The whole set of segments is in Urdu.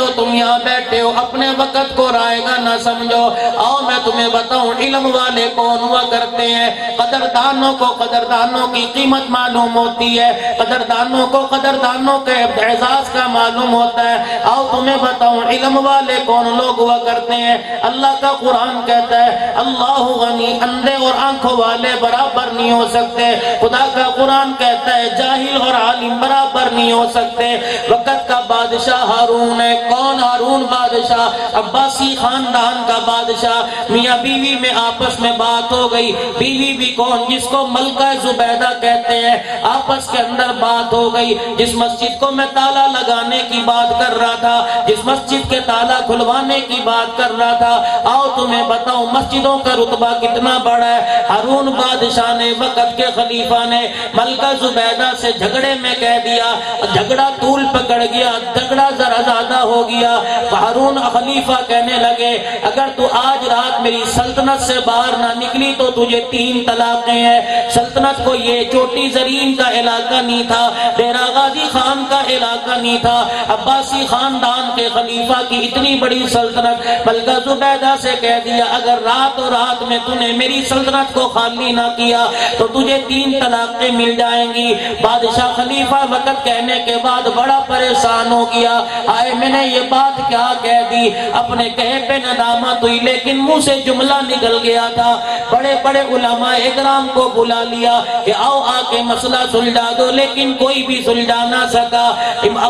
جو تم یہاں بیٹھے ہو اپنے وقت کو رائے گا نہ سمجھو. آؤ میں تمہیں بتاؤں علم والے کون ہوا کرتے ہیں. قدردانوں کو قدردانوں کی قیمت معلوم ہوتی ہے, قدردانوں کو قدردانوں کے اعزاز کا معلوم ہوتا ہے. آؤ تمہیں بتاؤں علم والے کون لوگ ہوا کرتے ہیں. اللہ کا قرآن کہتا ہے اللہ غنی, اندھے اور آنکھوں والے برابر نہیں ہو سکتے. خدا کا قرآن کہتا ہے جاہل اور عالم برابر نہیں ہو سکتے. وقت کا بادشاہ ہارون ہے. کون ہارون بادشاہ؟ عباسی خاندان کا بادشاہ. میاں بیوی میں آپس میں بات ہو گئی. بیوی بھی کون؟ جس کو ملکہ زبیدہ کہتے ہیں. آپس کے اندر بات ہو گئی. جس مسجد کو میں تالا لگانے کی بات کر رہا تھا, جس مسجد کے تالا کھلوانے کی بات کر رہا تھا, آؤ تمہیں بتاؤں مسجدوں کا رتبہ کتنا بڑا ہے. ہارون بادشاہ نے, وقت کے خلیفہ نے ملکہ زبیدہ سے جھگڑے میں کہہ دیا. جھگڑا طول پکڑ گیا, جھگڑا ذرا زیادہ ہو گیا. ہارون خلیفہ کہنے لگے اگر تو آج رات میری سلطنت سے باہر نہ نکلی تو تجھے 3 طلاقیں ہیں. سلطنت کو یہ چوٹی زرین کا علاقہ نہیں تھا, ڈیرہ غازی خان کا علاقہ نہیں تھا. عباسی خاندان کے خلیفہ کی اتنی بڑی سلطنت. ملکہ زبیدہ سے کہہ دیا اگر رات اور رات میں تو نے میری سلطنت کو خالی نہ کیا تو تجھے 3 طلاقیں مل جائیں گی. بادشاہ خلیفہ وقت کہنے کے بعد بڑا پریشان ہو گیا. آئے میں نے یہ بات کیا کہہ دی, اپنے کہے پہ ندامت ہوئی لیکن منہ سے جملہ نکل گیا تھا. بڑے بڑے علماء اکرام کو بلا لیا کہ آؤ آ کے مسئلہ سلجھا دو, لیکن کوئی بھی سلجھا نہ سکا.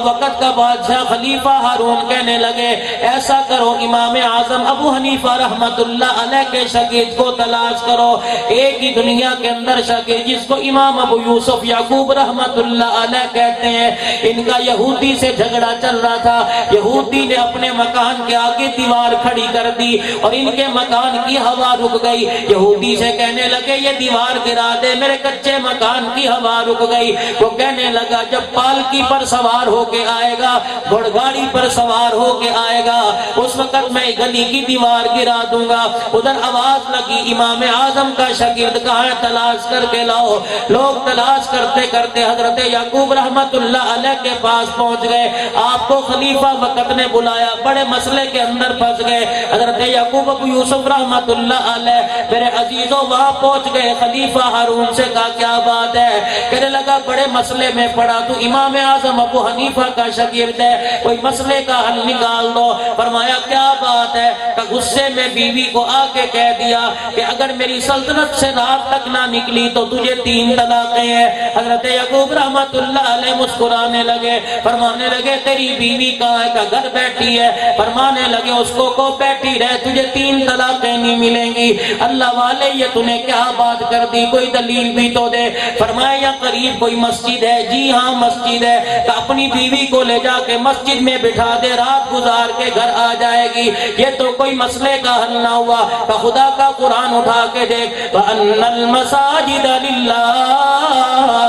وقت کا بادشاہ خلیفہ ہارون کہنے لگے ایسا کرو امام اعظم ابو حنیفہ رحمت اللہ علیہ کے شاگرد کو تلاش کرو. ایک ہی دنیا کے اندر شاگرد جس کو امام ابو یوسف یعقوب رحمت اللہ علیہ کہتے ہیں. ان کا یہودی سے جھگڑا چل رہا تھا. یہودی نے اپنے مکان کے آگے دیوار کھڑی کر دی اور ان کے مکان کی ہوا رک گئی. یہودی سے کہنے لگے یہ دیوار گرا دے, میرے کچے مکان کی ہوا رک گئی. وہ کہنے لگا جب پالکی پر سوار ہو کے آئے گا, گھوڑ گاڑی پر سوار ہو کے آئے گا, اس وقت میں گلی کی دیوار گرا دوں گا. ادھر آواز لگی امام اعظم کا شاگرد کہاں ہے, تلاش کر کے لاؤ. لوگ تلاش کرتے کرتے حضرت یعقوب رحمت اللہ علیہ کے پاس پہنچ گئے. آپ کو خلیفہ وقت نے بلایا, بڑے مسئلے کے اندر پھنس گئے. حضرت یعقوب ابو یوسف رحمت اللہ علیہ میرے عزیزوں وہاں پہنچ گئے. خلیفہ ہارون سے کہا کیا بات ہے؟ کہنے لگا بڑے مسئلے میں پڑا, تو امام اعظم ابو حنیفہ کا شاگرد ہے, کوئی مسئلے کا حل نکال دو. فرمایا کیا بات ہے؟ کہ غصے میں بیوی کو آ کے کہہ دیا کہ اگر میری سلطنت سے رات تک نہ نکلی تو تجھے 3 طلاقیں ہیں. حضرت یعقوب رحمت اللہ علیہ مسکرانے لگے, فرمانے لگے تیری بیوی کہاں ہے؟ کہ گھر بیٹھی ہے. فرمانے لگے اس کو بیٹھی رہے, تجھے 3 طلاقیں نہیں ملیں گی. اللہ والے یہ تُنے کیا بات کر دی, کوئی دلیل بھی تو دے. فرمایا یا قریب کوئی مسجد ہے؟ جی ہاں مسجد ہے. کہ اپنی بیوی کو لے جا کے مسجد میں بٹھا دے, رات گزار کے گھر آ جائے گی. یہ تو کوئی مسئلے کا حل نہ ہوا. کہ خدا کا قرآن اٹھا کے دیکھ وَأَنَّ الْمَسَاجِدَ لِلَّهِ.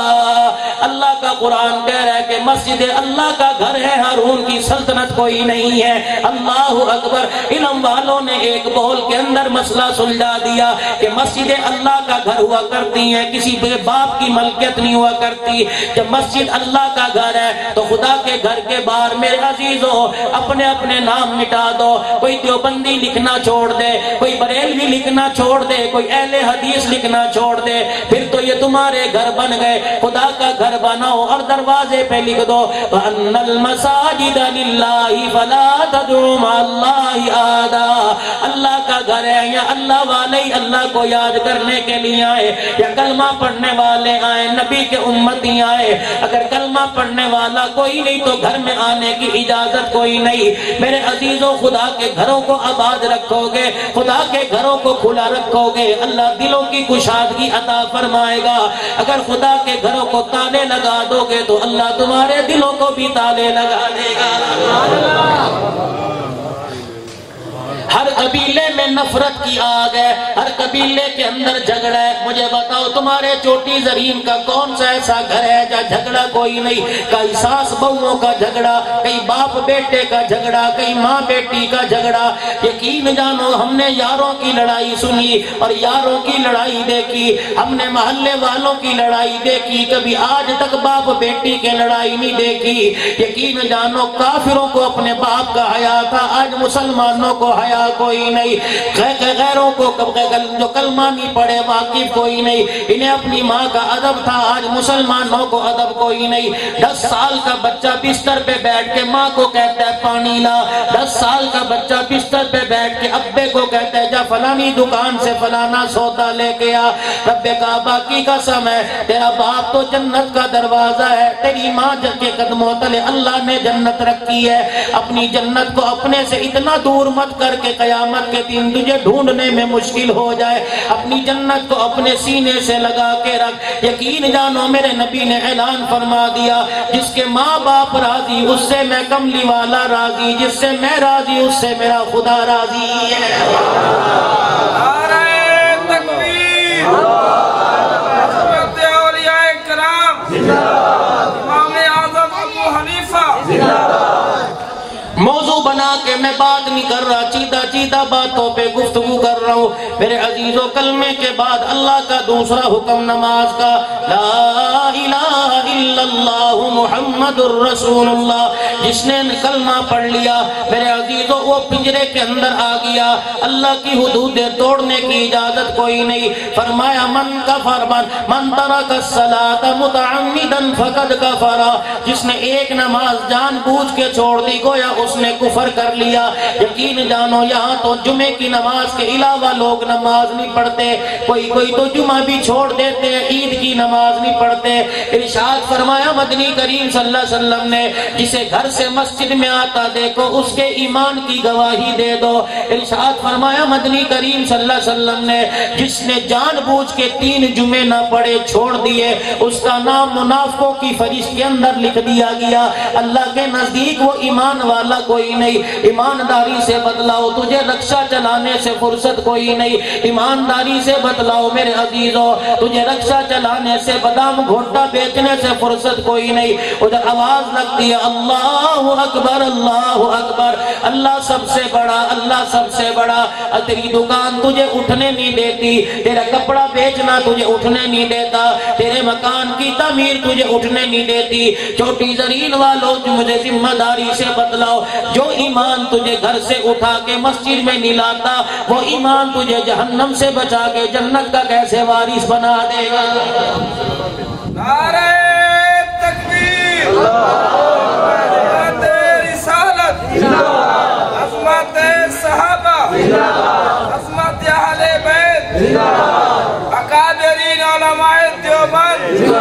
اللہ کا قرآن کہہ رہا ہے کہ مسجد اللہ کا گھر ہے, ہارون کی سلطنت کوئی نہیں ہے. اللہ اکبر. علم والوں نے ایک بول کے اندر مسئلہ سلجھا دیا کہ مسجد اللہ کا گھر ہوا کرتی ہیں, کسی باپ کی ملکیت نہیں ہوا کرتی. جب مسجد اللہ کا گھر ہے تو خدا کے گھر کے باہر میرے عزیزوں اپنے اپنے نام مٹا دو. کوئی دیوبندی لکھنا چھوڑ دے, کوئی بریلوی لکھنا چھوڑ دے, کوئی اہل حدیث لکھنا چھوڑ دے, پھر تو یہ تمہارے گھر بن گئے. خدا کا گھر بناؤ اور دروازے پہ لکھ دو وَأَنَّ الْمَسَاجِدَ لِلَّهِ فَلَا تَدْعُوا مَعَ اللَّهِ أَحَدًا. اللہ کا گھر ہے, یا اللہ والے اللہ کو یاد کرنے کے لیے آئے, یا کلمہ پڑھنے والے آئے, نبی کے امتی آئے. اگر کلمہ پڑھنے والا کوئی نہیں تو گھر میں آنے کی اجازت کوئی نہیں. میرے عزیزوں خدا کے گھروں کو آباد رکھو گے, خدا کے گھروں کو کھلا رکھو گے, اللہ دلوں کی کشادگی عطا فرمائے گا. اگر خدا کے گھروں کو تالے لگا دو گے تو اللہ تمہارے دلوں کو بھی تالے لگا دے گا. ہر قبیلے میں میں نفرت کی آگ ہے، ہر قبیلے کے اندر جھگڑا ہے۔ مجھے بتاؤ تمہارے چوٹی زرین کا کون سا ایسا گھر ہے جہاں جھگڑا کوئی نہیں؟ کئی ساس بہوؤں کا جھگڑا، کئی باپ بیٹے کا جھگڑا، کئی ماں بیٹی کا جھگڑا۔ یقین جانو ہم نے یاروں کی لڑائی سنی اور یاروں کی لڑائی دیکھی، ہم نے محلے والوں کی لڑائی دیکھی، کبھی آج تک باپ بیٹی کے لڑائی نہیں دیکھی۔ یقین جانو کافروں کو اپنے باپ کا حیا تھا، آج مسلمانوں کو حیا کوئی نہیں۔ غیروں کو جو کلمہ نہیں پڑھے واقف کوئی نہیں، انہیں اپنی ماں کا ادب تھا، آج مسلمانوں کو ادب کوئی نہیں۔ 10 سال کا بچہ بستر پہ بیٹھ کے ماں کو کہتا ہے پانی لا، 10 سال کا بچہ بستر پہ بیٹھ کے ابے کو کہتا ہے جا فلانی دکان سے فلانا سودا لے کے آ۔ رب کعبہ کی قسم ہے تیرا باپ تو جنت کا دروازہ ہے، تیری ماں کے قدموں تلے اللہ نے جنت رکھی ہے۔ اپنی جنت کو اپنے سے اتنا دور مت کر کے قیامت کے دن تجھے ڈھونڈنے میں مشکل ہو جائے، اپنی جنت کو اپنے سینے سے لگا کے رکھ۔ یقین جانو میرے نبی نے اعلان فرما دیا جس کے ماں باپ راضی اس سے میں کملی والا راضی، جس سے میں راضی اس سے میرا خدا راضی ہے۔ نعرہ تکبیر، عظمت اولیاء کرام، امام اعظم ابو حنیفہ۔ موضوع بنا کے میں بات نہیں کر رہا، چیدہ باتوں پہ گفتگو کر رہا ہوں۔ میرے عزیزوں کلمے کے بعد اللہ کا دوسرا حکم نماز کا، لا الہ الا اللہ محمد الرسول اللہ۔ جس نے کلمہ پڑھ لیا میرے عزیزوں وہ پنجرے کے اندر آ گیا، اللہ کی حدودیں توڑنے کی اجازت کوئی نہیں۔ فرمایا من کفر من ترک الصلاۃ متعمدا فقد کفر، جس نے ایک نماز جان بوجھ کے چھوڑ دی گویا اس نے کفر کر لیا۔ یقین جانو یہاں تو جمعے کی نماز کے علاوہ لوگ نماز نہیں پڑھتے، کوئی تو جمعہ بھی چھوڑ دیتے ہیں، عید کی نماز نہیں پڑھتے۔ ارشاد فرمایا مدنی کریم صلی اللہ علیہ وسلم نے جسے گھر سے مسجد میں آتا دیکھو اس کے ایمان کی گواہی دے دو۔ ارشاد فرمایا مدنی کریم صلی اللہ علیہ وسلم نے جس نے جان بوجھ کے 3 جمعے نہ پڑھے چھوڑ دیے اس کا نام منافقوں کی فہرست کے اندر لکھ دیا گیا۔ اللہ کے نزدیک وہ ایمان والا کوئی نہیں۔ ایمانداری سے بتلاؤ تجھے رکشہ چلانے سے فرصت کوئی نہیں، ایمانداری سے بتلاؤ میرے عزیزوں تجھے رکشہ چلانے سے بادام گھوٹا بیچنے سے فرصت کوئی نہیں۔ ادھر آواز لگتی ہے اللہ اکبر اللہ اکبر، اللہ سب سے بڑا، اللہ سب سے بڑا۔ تیری دکان تجھے اٹھنے نہیں دیتی، تیرا کپڑا بیچنا تجھے اٹھنے نہیں دیتا، تیرے مکان کی تعمیر تجھے اٹھنے نہیں دیتی۔ چھوٹی زرین والوں مجھے ذمہ داری سے بتلاؤ جو ایمان تجھے گھر سے اٹھا کے مسجد میں نہیں لاتا وہ ایمان تجھے جہنم سے بچا کے جنت کا کیسے وارث بنا دے گا؟ نعرہ تکبیر، عظمت رسالت، عظمت صحابہ، عظمت اہل بیت، اکابرین علماء دیوبند۔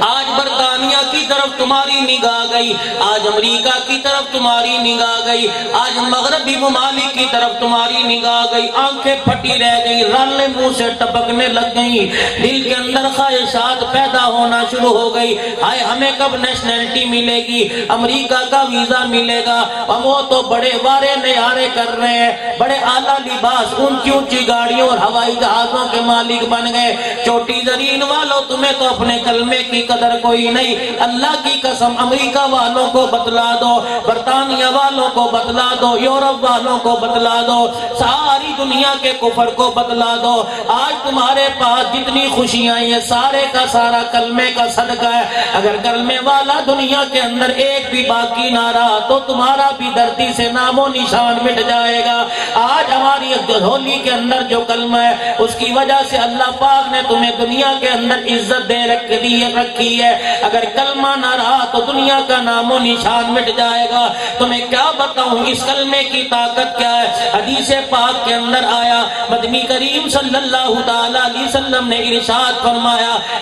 آج برطانیہ کی طرف تمہاری نگاہ گئی، آج امریکہ کی طرف تمہاری نگاہ گئی، آج مغربی ممالک کی طرف تمہاری نگاہ گئی، آنکھیں پھٹی رہ گئی، رالیں منہ سے ٹپکنے لگ گئیں، دل کے اندر خواہشات پیدا ہونا شروع ہو گئی، ہائے ہمیں کب نیشنلٹی ملے گی، امریکہ کا ویزا ملے گا۔ اور وہ تو بڑے وارے نیارے کر رہے ہیں، بڑے اعلیٰ لباس، اونچی اونچی گاڑیوں اور ہوائی جہازوں کے مالک بن گئے۔ چھوٹی زرین والوں تمہیں تو اپنے کلمے کی قدر کوئی نہیں، اللہ کی قسم امریکہ والوں کو بتلا دو، برطانیہ والوں کو بتلا دو، یورپ والوں کو بتلا دو، ساری دنیا کے کفر کو بتلا دو۔ آج تمہارے پاس جتنی خوشیاں ہیں سارے کا سارا کلمے کا صدقہ ہے۔ اگر کلمے والا دنیا کے اندر ایک بھی باقی نہ رہا تو تمہارا بھی دھرتی سے نام و نشان مٹ جائے گا۔ آج ہماری ہولی کے اندر جو کلمہ ہے اس کی وجہ سے اللہ پاک نے تمہیں دنیا کے اندر عزت دے رکھی ہے۔ اگر کلمہ نہ رہا تو دنیا کا نام و نشان مٹ جائے گا۔ تمہیں کیا بتاؤں اس کلمے کی طاقت کیا ہے۔ حدیث پاک کے اندر آیا مدنی کریم صلی اللہ تعالی علیہ وسلم نے ارشاد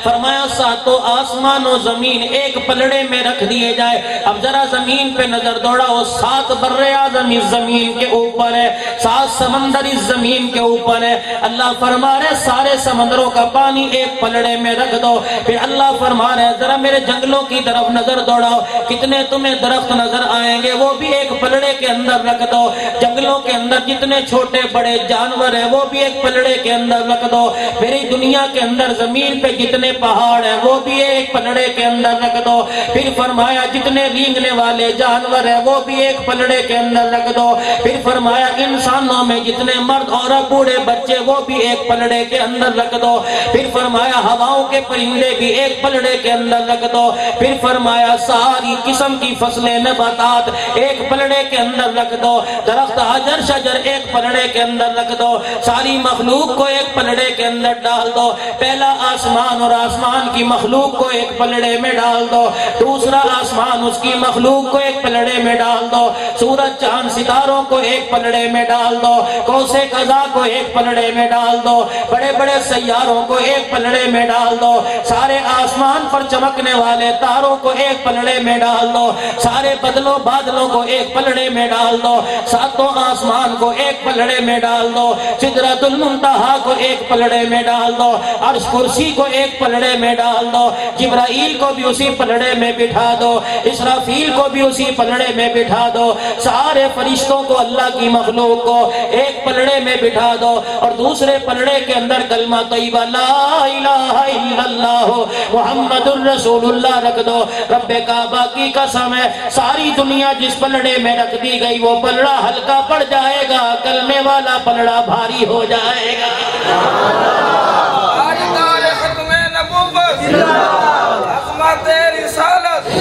فرمایا ساتوں آسمان و زمین ایک پلڑے میں رکھ دیے جائے۔ اب ذرا زمین پہ نظر دوڑاؤ، 7 بر اعظم اس زمین کے اوپر ہے، 7 سمندر اس زمین کے اوپر ہے۔ اللہ فرما رہے سارے سمندروں کا پانی ایک پلڑے میں رکھ دو۔ پھر اللہ فرما رہے ذرا میرے جنگلوں کی طرف نظر دوڑاؤ کتنے تمہیں درخت نظر آئیں گے وہ بھی ایک پلڑے کے اندر رکھ دو، جنگلوں کے اندر جتنے چھوٹے بڑے جانور ہیں وہ بھی ایک پلڑے کے اندر رکھ دو، میری دنیا کے اندر زمین پہ جتنے پہاڑ ہیں وہ بھی ایک پلڑے کے اندر رکھ دو، پھر فرمایا جتنے رینگنے والے جانور ہیں وہ بھی ایک پلڑے کے اندر رکھ دو، پھر فرمایا انسانوں میں جتنے مرد اور بوڑھے بچے وہ بھی ایک پلڑے کے اندر رکھ دو، پھر فرمایا ہواؤں کے پرندے بھی ایک پلڑے کے اندر رکھ دو، پھر فرمایا ساری قسم کی فصلیں نباتات ایک پلڑے کے اندر رکھ دو، درخت حجر شجر ایک پلڑے کے اندر رکھ دو، ساری مخلوق کو ایک پلڑے کے اندر ڈال دو، پہلا آسمان اور آسمان کی مخلوق کو ایک پلڑے میں ڈال دو، دوسرا آسمان اس کی مخلوق کو ایک پلڑے میں ڈال دو، سورج چاند ستاروں کو ایک پلڑے میں ڈال دو، کوسے قضا کو ایک پلڑے میں ڈال دو، بڑے بڑے سیاروں کو ایک پلڑے میں ڈال دو، سارے آسمان پر چمکنے والے تاروں کو ایک پلڑے میں ڈال دو، سارے بدلوں بادلوں کو ایک پلڑے میں ڈال دو، ساتوں آسمان کو ایک پلڑے میں ڈال دو، سدرۃ المنتہا کو ایک پلڑے میں ڈال دو، عرش کرسی کو ایک پلڑے میں ڈال دو، جبرائیل کو بھی اسی پلڑے میں بٹھا دو، اسرافیل کو بھی اسی پلڑے میں بٹھا دو، سارے فرشتوں کو اللہ کی مخلوق کو ایک پلڑے میں بٹھا دو، اور دوسرے پلڑے کے اندر کلمہ طیبہ لا الہ الا اللہ محمد الرسول اللہ رکھ دو۔ رب کعبہ کی قسم ہے ساری دنیا جس پلڑے میں رکھ دی گئی وہ پلڑا ہلکا پڑ جائے گا، کلمے والا پلڑا بھاری ہو جائے گا۔ آج تاریخ ختم نبوت، عظمت رسالت،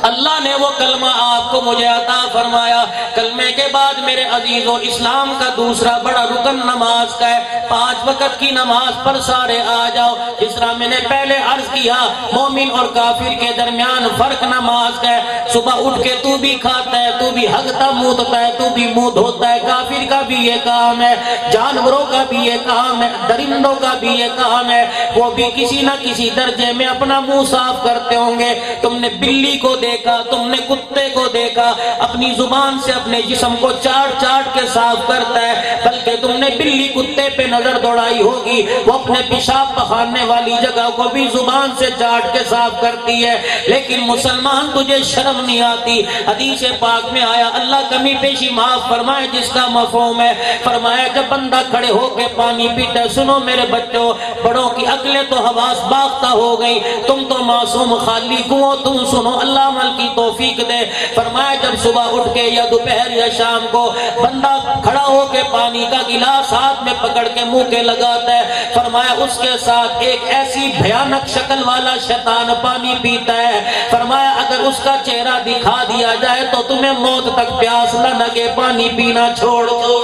اللہ نے وہ کلمہ آپ کو مجھے عطا فرمایا۔ کلمے کے بعد میرے عزیزوں اسلام کا دوسرا بڑا رکن نماز کا ہے، 5 وقت کی نماز پر سارے آ جاؤ۔ جس طرح میں نے پہلے عرض کیا مومن اور کافر کے درمیان فرق نماز کا ہے۔ صبح اٹھ کے تو بھی کھاتا ہے، تو بھی ہگتا موتتا ہے، تو بھی منہ دھوتا ہے، کافر کا بھی یہ کام ہے، جانوروں کا بھی یہ کام ہے، درندوں کا بھی یہ کام ہے، وہ بھی کسی نہ کسی درجے میں اپنا منہ صاف کرتے ہوں گے۔ تم نے بلی کو دیکھا، تم نے کتے کو دیکھا، اپنی زبان سے اپنے جسم کو چاٹ چاٹ کے صاف کرتا ہے، بلکہ تم نے بلی کتے پہ نظر دوڑائی ہوگی، وہ اپنے پیشاب پخانے والی جگہ کو بھی زبان سے چاٹ کے صاف کرتی ہے، لیکن مسلمان تجھے شرم نہیں آتی۔ حدیث پاک میں آیا اللہ کمی پیشی معاف فرمائے، جس کا مفہوم ہے فرمایا جب بندہ کھڑے ہو کے پانی پیتا ہے، سنو میرے بچوں، بڑوں کی عقلیں تو حواس باختہ ہو گئی، تم تو معصوم خالی کنو، تم سنو اللہ عمل کی توفیق دے۔ فرمایا جب صبح اٹھ کے یا دوپہر یا شام کو بندہ کھڑا ہو کے پانی کا گلاس ہاتھ میں پکڑ کے منہ کے لگاتا ہے، فرمایا اس کے ساتھ ایک ایسی بھیانک شکل والا شیطان پانی پیتا ہے، فرمایا اگر اس کا چہرہ دکھا دیا جائے تو تمہیں موت تک پیاس نہ لگے، پانی پینا چھوڑ دو۔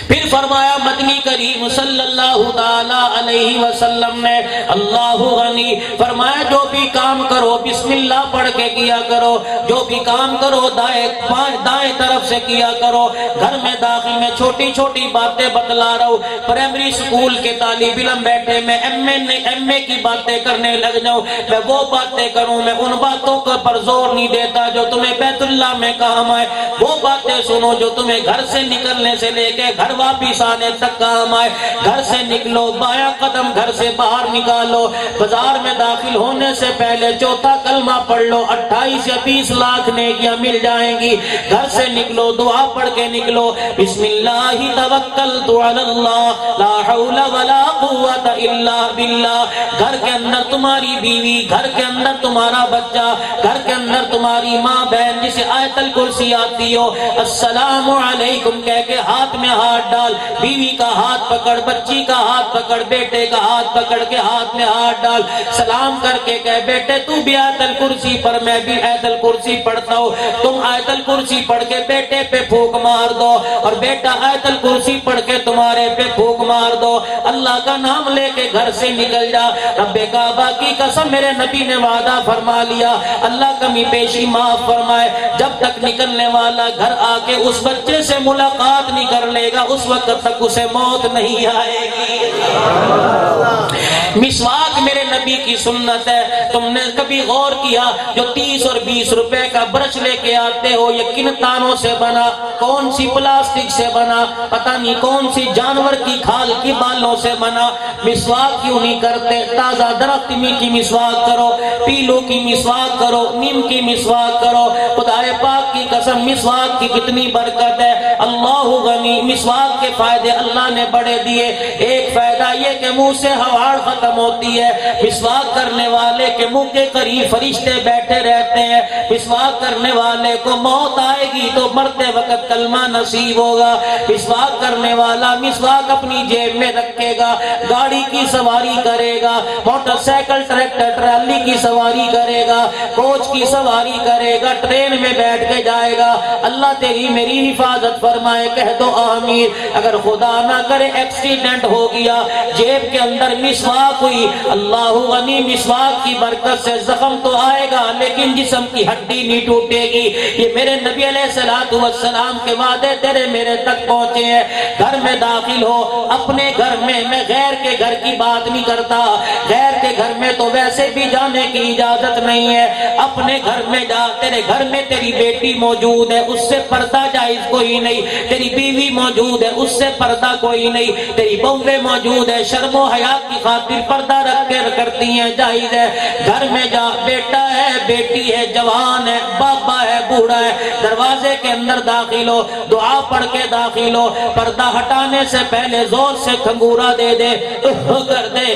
پھر فرمایا مدنی کریم صلی اللہ تعالی علیہ وسلم نے اللہ غنی، فرمایا جو بھی کام کرو بسم اللہ پڑھ کے کیا کرو، جو بھی کام کرو دائیں طرف سے کیا کرو۔ گھر میں داخل میں چھوٹی چھوٹی باتیں بتلا رہا ہوں، پرائمری سکول کے طالب علم بیٹھے میں ایم اے کی باتیں کرنے لگ جاؤں، میں وہ باتیں کروں، میں ان باتوں پر زور نہیں دیتا جو تمہیں بیت اللہ میں کام آئے، وہ باتیں سنو جو تمہیں گھر سے نکلنے سے لے کے گھر واپس آنے تک کام آئے۔ گھر سے نکلو بایاں قدم گھر سے باہر نکالو، بازار میں داخل ہونے سے پہلے چوتھا کلمہ پڑھ لو، 28 یا 20 لاکھ نیکیاں مل جائیں گی۔ گھر سے نکلو دعا پڑھ کے نکلو، بسم اللہ توکلت علی اللہ لا حول ولا قوت الا باللہ۔ گھر کے اندر تمہاری بیوی، گھر کے اندر تمہارا بچہ، گھر کے اندر تمہاری ماں بہن جسے آیت الکرسی آتی ہو، السلام علیکم کہہ کے ہاتھ میں ہاتھ ڈال، بیوی کا ہاتھ پکڑ، بچی کا ہاتھ پکڑ، بیٹے کا ہاتھ پکڑ کے ہاتھ میں ہاتھ ڈال، سلام کر کے کہے بیٹے تو بھی آیت الکرسی پر، میں بھی آیت الکرسی پڑھتا ہوں، تم آیت الکرسی پڑھ کے بیٹے پہ پھونک مار دو، اور بیٹا آیت الکرسی پڑھ کے تمہارے پہ پھونک مار دو، اللہ کا نام لے کے گھر سے نکل جا۔ رب کعبہ کی قسم میرے نبی نے وعدہ فرما لیا اللہ کمی پیشی معاف فرمائے، جب تک نکلنے والا گھر آ کے اس بچے سے ملاقات نہیں کر لے گا اس وقت تک اسے موت نہیں آئے گی۔ مسواک پاک میرے نبی کی سنت ہے. تم نے کبھی غور کیا جو 30 اور 20 روپے کا برش لے کے آتے ہو یہ کن تانوں سے بنا, کون سی پلاسٹک سے بنا, پتہ نہیں کون سی جانور کی کھال کی بالوں سے بنا. مسواک کیوں نہیں کرتے؟ تازہ درخت کی مسواک کرو, پیلو کی مسواک کرو, نیم کی مسواک کرو. خدائے پاک کی قسم مسواک کی کتنی برکت ہے. اللہ غنی, مسواک کے فائدے اللہ نے بڑے دیے. ایک فائدہ یہ کہ منہ سے ہواڑ ختم ہوتی ہے. مسواک کرنے والے کے منہ کے قریب فرشتے بیٹھے رہتے ہیں. مسواک کرنے والے کو موت آئے گی تو مرتے وقت کلمہ نصیب ہوگا. مسواک کرنے والا مسواک اپنی جیب میں رکھے گا, گاڑی کی سواری کرے گا, موٹر سائیکل ٹریکٹر ٹرالی کی سواری کرے گا, کوچ کی سواری کرے گا, ٹرین میں بیٹھ کے جائے گا. اللہ تیری میری حفاظت فرمائے, کہہ دو آمین. اگر خدا نہ کرے ایکسیڈنٹ ہو گیا, جیب کے اندر مسواک ہوئی, اللہ غنی مسواک کی برکت سے زخم تو آئے گا لیکن جسم کی ہڈی نہیں ٹوٹے گی. یہ میرے نبی علیہ السلام کے وعدے تیرے میرے تک پہنچے ہیں. گھر میں داخل ہو, اپنے گھر میں غیر کے گھر کی بات نہیں کرتا. غیر کے گھر میں تو ویسے بھی جانے کی اجازت نہیں ہے. اپنے گھر میں جا, تیرے گھر میں تیری بیٹی موجود ہے, اس سے پردہ جائز کوئی نہیں. تیری بیوی موجود ہے, اس سے پردہ کوئی نہیں. تیری بہویں موجود ہے, شرم و حیا کی خاطر پردہ رکھ کے کرتی ہیں, جائز ہے. گھر میں جا, بیٹا ہے, بیٹی ہے, جوان ہے, بابا ہے, بوڑھا ہے, دروازے کے اندر داخل ہو, دعا پڑھ کے داخل ہو. پردہ ہٹانے سے پہلے زور سے کھنگورا دے دے, کر دے,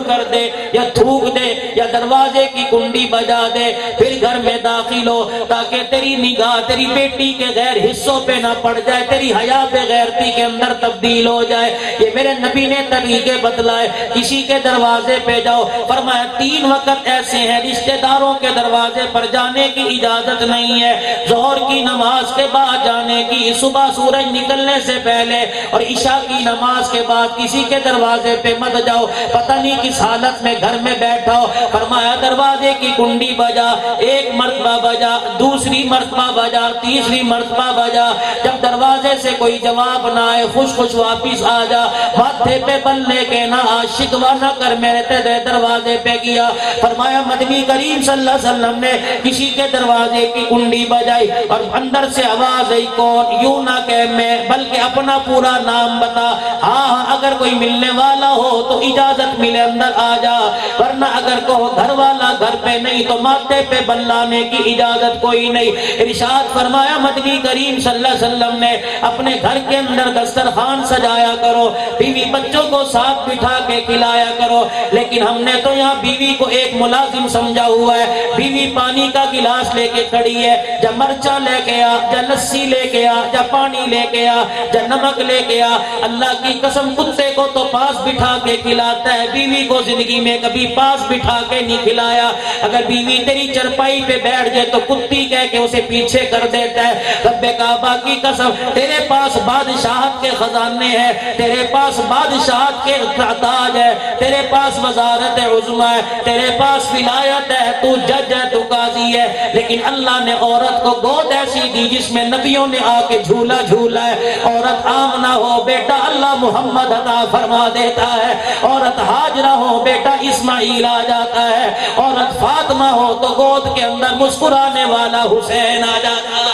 کر دے یا تھوک دے یا دروازے کی کنڈی بجا دے, پھر گھر میں داخل ہو تاکہ تیری نگاہ تیری بیٹی کے غیر حصوں پہ نہ پڑ جائے, تیری حیا بے غیرتی کے اندر تبدیل ہو جائے. یہ میرے نبی نے طریقے بتلائے. کسی کے دروازے پہ جاؤ, فرمایا 3 وقت ایسے ہیں رشتہ داروں کے دروازے پر جانے کی اجازت نہیں ہے. ظہر کی نماز کے بعد جانے کی, صبح سورج نکلنے سے پہلے, اور عشاء کی نماز کے بعد کسی کے دروازے پہ مت جاؤ, پتہ نہیں کس حالت میں گھر میں بیٹھا ہو. فرمایا دروازے کی کنڈی بجا, 1 مرتبہ بجا, 2 مرتبہ بجا, 3 مرتبہ بجا. جب دروازے سے کوئی جواب نہ آئے, خوش خوش واپس آ جا. ماتھے پہ بلنے کے نہ آ, شکوہ نہ کر, میرے تیرے دروازے پہ گیا. فرمایا مدنی کریم صلی اللہ علیہ وسلم نے کسی کے دروازے کی کنڈی بجائی اور اندر سے آواز آئی, کون؟ یوں نہ کہ میں, بلکہ اپنا پورا نام بتا. ہاں اگر کوئی ملنے والا ہو تو اجازت ملے اندر آ جا, ورنہ اگر کو گھر والا گھر پہ نہیں تو ماتھے پہ بلانے کی اجازت کوئی نہیں. ارشاد فرمایا مدنی کریم صلی اللہ علیہ وسلم نے, اپنے گھر کے اندر دسترخوان سجایا کرو, بیوی بچوں کو ساتھ بٹھا کے کھلایا کرو. لیکن ہم نے تو یہاں بیوی کو ایک ملازم سمجھا ہوا ہے. بیوی پانی کا گلاس لے کے کھڑی ہے, جا مرچاں لے کے آ, جا لسی لے کے آ, جا پانی لے کے آ, جا نمک لے کے آ. اللہ کی قسم کتے کو تو پاس بٹھا کے کھلاتا ہے, بیوی کو زندگی میں کبھی پاس بٹھا کے نہیں کھلایا. اگر بیوی تیری چرپائی پہ بیٹھ جائے تو کتی کہہ کے اسے پیچھے کر دیتا ہے. رب کعبہ کی قسم, تیرے پاس بادشاہت کے خزانے ہیں, تیرے پاس بادشاہت کے تاج ہے, تیرے پاس وزارت عظمیٰ ہے, تیرے پاس ولایت ہے, تو جج ہے, تو قاضی ہے. لیکن اللہ نے عورت کو گود ایسی دی جس میں نبیوں نے آ کے جھولا جھولا ہے. عورت آمنہ ہو, بیٹا اللہ محمد عطا فرما دیتا ہے. عورت ہاجرہ ہو, بیٹا اسماعیل آ جاتا ہے. عورت فاطمہ ہو تو گود کے اندر مسکرانے والا حسین آ جاتا ہے.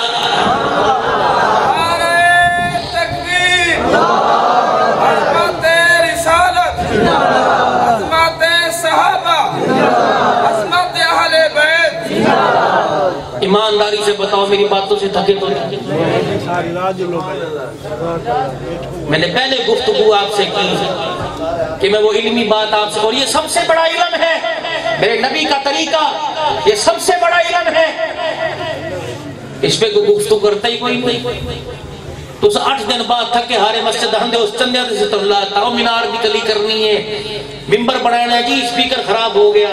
ایمانداری سے بتاؤ, میری باتوں سے تھکے تو نہیں؟ میں نے پہلے گفتگو آپ سے کی کہ میں وہ علمی بات آپ سے, اور یہ سب سے بڑا علم ہے میرے نبی کا طریقہ, یہ سب سے بڑا علم ہے. اس پہ کوئی گفتگو کرتا ہی کوئی نہیں. تو 8 دن بعد تھکے ہارے مسجد ہندے اس چندے سے تو اللہ تعالی مینار بھی کلی کرنی ہے, ممبر بنانا ہے جی, اسپیکر خراب ہو گیا,